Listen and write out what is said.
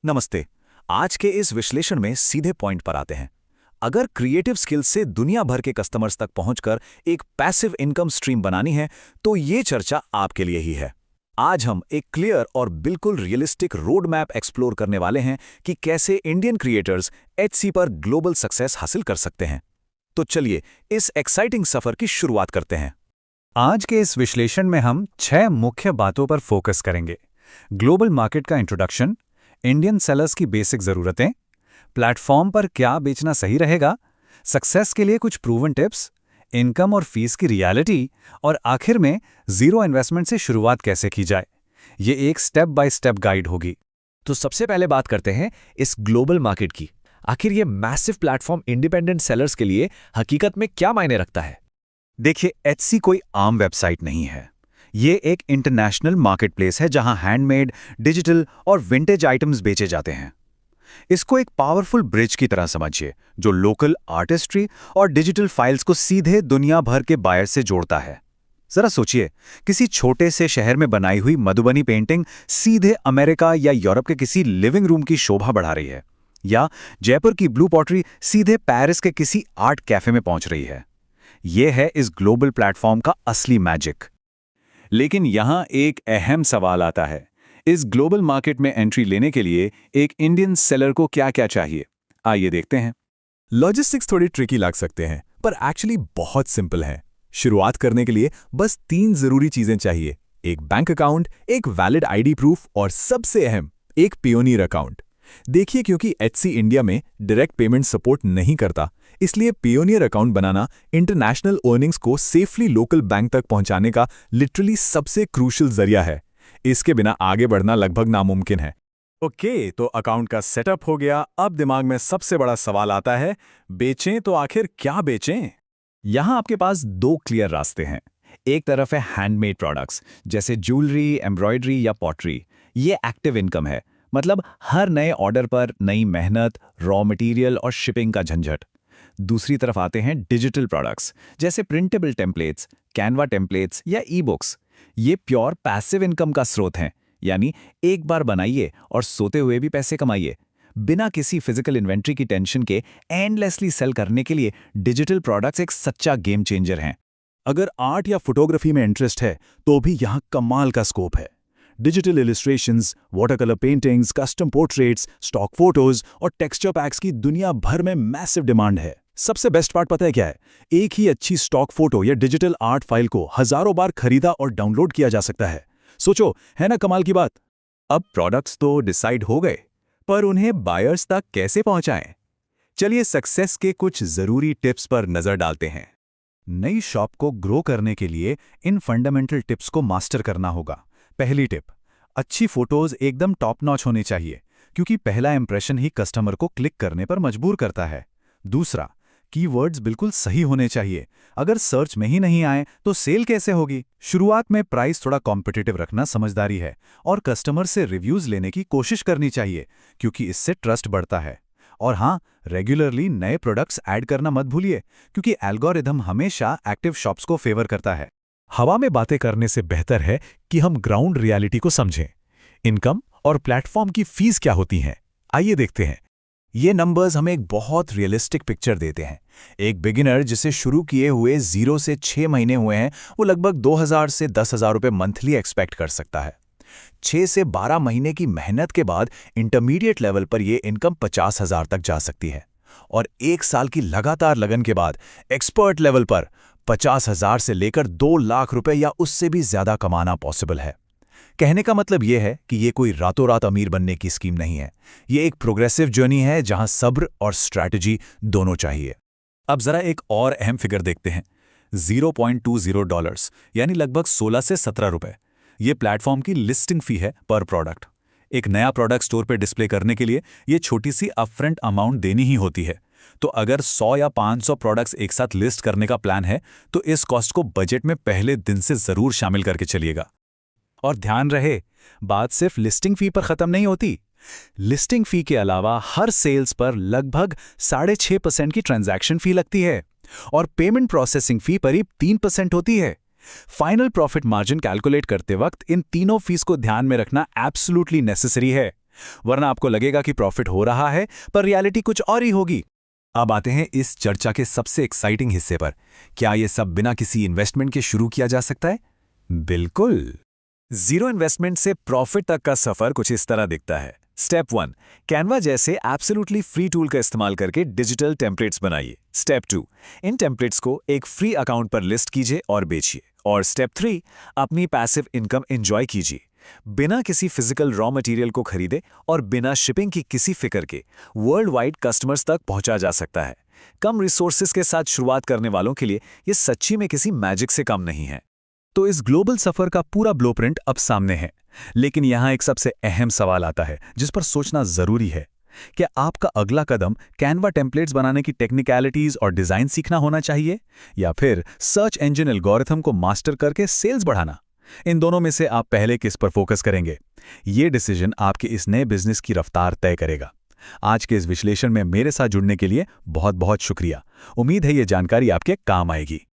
नमस्ते। आज के इस विश्लेषण में सीधे पॉइंट पर आते हैं। अगर क्रिएटिव स्किल्स से दुनिया भर के कस्टमर्स तक पहुंचकर एक पैसिव इनकम स्ट्रीम बनानी है तो ये चर्चा आपके लिए ही है। आज हम एक क्लियर और बिल्कुल रियलिस्टिक रोड मैप एक्सप्लोर करने वाले हैं कि कैसे इंडियन क्रिएटर्स एटसी पर ग्लोबल सक्सेस हासिल कर सकते हैं। तो चलिए इस एक्साइटिंग सफर की शुरुआत करते हैं। आज के इस विश्लेषण में हम 6 मुख्य बातों पर फोकस करेंगे। ग्लोबल मार्केट का इंट्रोडक्शन, इंडियन सेलर्स की बेसिक ज़रूरतें, प्लेटफॉर्म पर क्या बेचना सही रहेगा, सक्सेस के लिए कुछ प्रूवन टिप्स, इनकम और फीस की रियलिटी, और आखिर में ज़ीरो इन्वेस्टमेंट से शुरुआत कैसे की जाए। ये एक स्टेप बाय स्टेप गाइड होगी। तो सबसे पहले बात करते हैं इस ग्लोबल मार्केट की। आखिर ये मैसिव प्लेटफॉर्म इंडिपेंडेंट सेलर्स के लिए हकीकत में क्या मायने रखता है? देखिए, एटसी कोई आम वेबसाइट नहीं है। ये एक इंटरनेशनल मार्केटप्लेस है जहां हैंडमेड, डिजिटल और विंटेज आइटम्स बेचे जाते हैं। इसको एक पावरफुल ब्रिज की तरह समझिए जो लोकल आर्टिस्ट्री और डिजिटल फाइल्स को सीधे दुनिया भर के बायर से जोड़ता है। जरा सोचिए, किसी छोटे से शहर में बनाई हुई मधुबनी पेंटिंग सीधे अमेरिका या यूरोप के किसी लिविंग रूम की शोभा बढ़ा रही है, या जयपुर की ब्लू पॉटरी सीधे पेरिस के किसी आर्ट कैफे में पहुंच रही है। यह है इस ग्लोबल प्लेटफॉर्म का असली मैजिक। लेकिन यहाँ एक अहम सवाल आता है, इस ग्लोबल मार्केट में एंट्री लेने के लिए एक इंडियन सेलर को क्या-क्या चाहिए? आइए देखते हैं। लॉजिस्टिक्स थोड़ी ट्रिकी लग सकते हैं, पर एक्चुअली बहुत सिंपल है। शुरुआत करने के लिए बस 3 जरूरी चीजें चाहिए: एक बैंक अकाउंट, एक वैलिड आईडी प्रूफ और सबसे अहम, एक पियोनियर अकाउंट। देखिए, क्योंकि एटसी इंडिया में डायरेक्ट पेमेंट सपोर्ट नहीं करता, इसलिए पियोनियर अकाउंट बनाना इंटरनेशनल अर्निंग्स को सेफली लोकल बैंक तक पहुंचाने का लिटरली सबसे क्रूशियल जरिया है। इसके बिना आगे बढ़ना लगभग नामुमकिन है। ओके, तो अकाउंट का सेटअप हो गया। अब दिमाग में सबसे बड़ा सवाल आता है, बेचें तो आखिर क्या बेचें? यहां आपके पास 2 क्लियर रास्ते हैं। एक तरफ है हैंडमेड प्रोडक्ट्स जैसे ज्वेलरी, एम्ब्रॉयडरी या पॉटरी। ये एक्टिव इनकम है, मतलब हर नए ऑर्डर पर नई मेहनत, रॉ मटेरियल और शिपिंग का झंझट। दूसरी तरफ आते हैं डिजिटल प्रोडक्ट्स जैसे प्रिंटेबल टेम्पलेट्स, कैनवा टेम्पलेट्स या ई बुक्स। ये प्योर पैसिव इनकम का स्रोत हैं, यानी एक बार बनाइए और सोते हुए भी पैसे कमाइए। बिना किसी फिजिकल इन्वेंट्री की टेंशन के एंडलेसली सेल करने के लिए डिजिटल प्रोडक्ट्स एक सच्चा गेम चेंजर हैं। अगर आर्ट या फोटोग्राफी में इंटरेस्ट है तो भी यहाँ कमाल का स्कोप है। Digital illustrations, water colour paintings, custom portraits, stock photos और टेक्सचर पैक्स की दुनिया भर में मैसिव डिमांड है। सबसे बेस्ट पार्ट पता है क्या है? एक ही अच्छी स्टॉक फोटो या डिजिटल आर्ट फाइल को हजारों बार खरीदा और डाउनलोड किया जा सकता है। सोचो, है ना कमाल की बात? अब प्रोडक्ट्स तो डिसाइड हो गए, पर उन्हें बायर्स तक कैसे पहुंचाएं? चलिए सक्सेस के कुछ जरूरी टिप्स पर नजर डालते हैं। नई शॉप को ग्रो करने के लिए इन फंडामेंटल टिप्स को मास्टर करना होगा। पहली टिप, अच्छी फोटोज एकदम टॉप नॉच होनी चाहिए, क्योंकि पहला इंप्रेशन ही कस्टमर को क्लिक करने पर मजबूर करता है। दूसरा, कीवर्ड्स बिल्कुल सही होने चाहिए। अगर सर्च में ही नहीं आए तो सेल कैसे होगी? शुरुआत में प्राइस थोड़ा कॉम्पिटिटिव रखना समझदारी है, और कस्टमर से रिव्यूज लेने की कोशिश करनी चाहिए, क्योंकि इससे ट्रस्ट बढ़ता है। और हाँ, रेगुलरली नए प्रोडक्ट्स ऐड करना मत भूलिए, क्योंकि एल्गोरिदम हमेशा एक्टिव शॉप्स को फेवर करता है। हवा में बातें करने से बेहतर है कि हम ग्राउंड रियलिटी को समझें। इनकम और प्लेटफॉर्म की फीस क्या होती हैं? आइए देखते हैं। ये नंबर्स हमें एक बहुत रियलिस्टिक पिक्चर देते हैं। एक बिगिनर जिसे शुरू किए हुए 0 से 6 महीने हुए हैं, वो लगभग 2000 से 10,000 रुपये मंथली एक्सपेक्ट कर सकता है। 6 से 12 महीने की मेहनत के बाद इंटरमीडिएट लेवल पर यह इनकम 50,000 तक जा सकती है, और 1 साल की लगातार लगन के बाद एक्सपर्ट लेवल पर 50,000 से लेकर 2 लाख रुपए या उससे भी ज्यादा कमाना पॉसिबल है। कहने का मतलब यह है कि यह कोई रातों रात अमीर बनने की स्कीम नहीं है। यह एक प्रोग्रेसिव जर्नी है जहां सब्र और स्ट्रैटेजी दोनों चाहिए। अब जरा एक और अहम फिगर देखते हैं, $0.20, यानी लगभग 16 से 17 रुपए। यह प्लेटफॉर्म की लिस्टिंग फी है पर प्रोडक्ट। एक नया प्रोडक्ट स्टोर पर डिस्प्ले करने के लिए यह छोटी सी अपफ्रंट अमाउंट देनी ही होती है। तो अगर 100 या 500 प्रोडक्ट्स एक साथ लिस्ट करने का प्लान है तो इस कॉस्ट को बजट में पहले दिन से जरूर शामिल करके चलिएगा। और ध्यान रहे, बात सिर्फ लिस्टिंग फी पर खत्म नहीं होती। लिस्टिंग फी के अलावा हर सेल्स पर लगभग 6.5% की ट्रांजैक्शन फी लगती है, और पेमेंट प्रोसेसिंग फी करीब 3% होती है। फाइनल प्रॉफिट मार्जिन कैलकुलेट करते वक्त इन तीनों फीस को ध्यान में रखना एब्सोल्युटली नेसेसरी है। वरना आपको लगेगा कि प्रॉफिट हो रहा है पर रियलिटी कुछ और ही होगी। अब आते हैं इस चर्चा के सबसे एक्साइटिंग हिस्से पर। क्या यह सब बिना किसी इन्वेस्टमेंट के शुरू किया जा सकता है? बिल्कुल। जीरो इन्वेस्टमेंट से प्रॉफिट तक का सफर कुछ इस तरह दिखता है। स्टेप 1, कैनवा जैसे एब्सोल्युटली फ्री टूल का इस्तेमाल करके डिजिटल टेम्पलेट्स बनाइए। स्टेप 2, इन टेम्पलेट्स को एक फ्री अकाउंट पर लिस्ट कीजिए और बेचिए। और स्टेप 3, अपनी पैसिव इनकम एंजॉय कीजिए, बिना किसी फिजिकल रॉ मटेरियल को खरीदे और बिना शिपिंग की किसी फिक्र के वर्ल्ड वाइड कस्टमर्स तक पहुंचा जा सकता है। कम रिसोर्सेज के साथ शुरुआत करने वालों के लिए ये सच्ची में किसी मैजिक से कम नहीं है। तो इस ग्लोबल सफर का पूरा ब्लूप्रिंट अब सामने है, लेकिन यहां एक सबसे अहम सवाल आता है जिस पर सोचना जरूरी है। क्या आपका अगला कदम कैनवा टेम्पलेट्स बनाने की टेक्निकलिटीज और डिजाइन सीखना होना चाहिए, या फिर सर्च इंजन एल्गोरिथम को मास्टर करके सेल्स बढ़ाना? इन दोनों में से आप पहले किस पर फोकस करेंगे? ये डिसीजन आपके इस नए बिजनेस की रफ्तार तय करेगा। आज के इस विश्लेषण में मेरे साथ जुड़ने के लिए बहुत बहुत शुक्रिया। उम्मीद है ये जानकारी आपके काम आएगी।